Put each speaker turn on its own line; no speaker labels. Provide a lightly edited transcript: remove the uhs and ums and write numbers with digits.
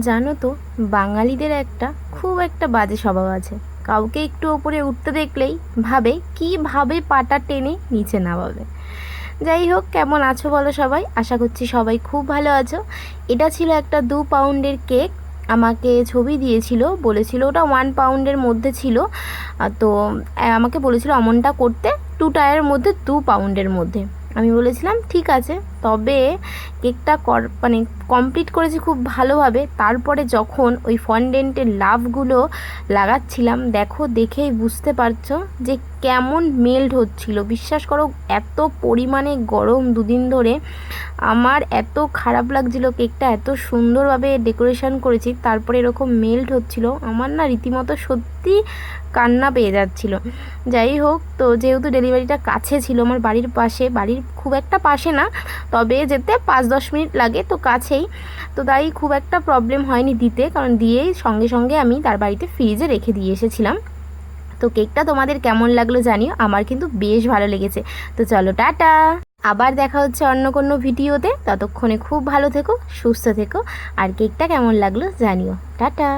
জানো তো, বাঙালিদের খুব একটা বাজে স্বভাব আছে। কাউকে একটু ওপরে উঠতে দেখলেই ভাবে কীভাবে পাটা টেনে নিচে নামাবে। যাই হোক, কেমন আছো বলো সবাই? আশা করছি সবাই খুব ভালো আছো। এটা ছিল একটা 2 পাউন্ডের কেক। আমাকে ছবি দিয়েছিল, বলেছিল ওটা 1 পাউন্ডের মধ্যে ছিল। তো আমাকে বলেছিল অমনটা করতে 2 টায়ারের মধ্যে 2 পাউন্ডের মধ্যে। আমি বলেছিলাম ঠিক আছে। তবে কেকটা মানে কমপ্লিট করেছি খুব ভালোভাবে। তারপরে যখন ওই ফন্ডেন্টের লাভগুলো লাগাচ্ছিলাম, দেখেই বুঝতে পারছো যে কেমন মেল্ট হচ্ছিল। বিশ্বাস করো, এত পরিমাণে গরম 2 দিন ধরে। আমার এত খারাপ লাগছিল, কেকটা এত সুন্দরভাবে ডেকোরেশন করেছি, তারপরে এরকম মেল্ট হচ্ছিল। আমার না রীতিমতো সত্যি কান্না পেয়ে যাচ্ছিল। যাই হোক, তো যেহেতু ডেলিভারিটা কাছে ছিল, আমার বাড়ির পাশে, বাড়ির খুব একটা পাশে না, তবে যেতে 5-10 মিনিট লাগে, তো কাছেই। তো তাই খুব একটা প্রবলেম হয়নি দিতে, কারণ দিয়েই সঙ্গে সঙ্গে আমি তার বাড়িতে ফ্রিজে রেখে দিয়ে এসেছিলাম। তো কেকটা তোমাদের কেমন লাগলো জানিও, আমার কিন্তু বেশ ভালো লেগেছে। তো চলো, টাটা। আবার দেখা হচ্ছে অন্য কোনো ভিডিওতে। ততক্ষণে খুব ভালো থেকো, সুস্থ থেকো, আর কেকটা কেমন লাগলো জানিও। টাটা।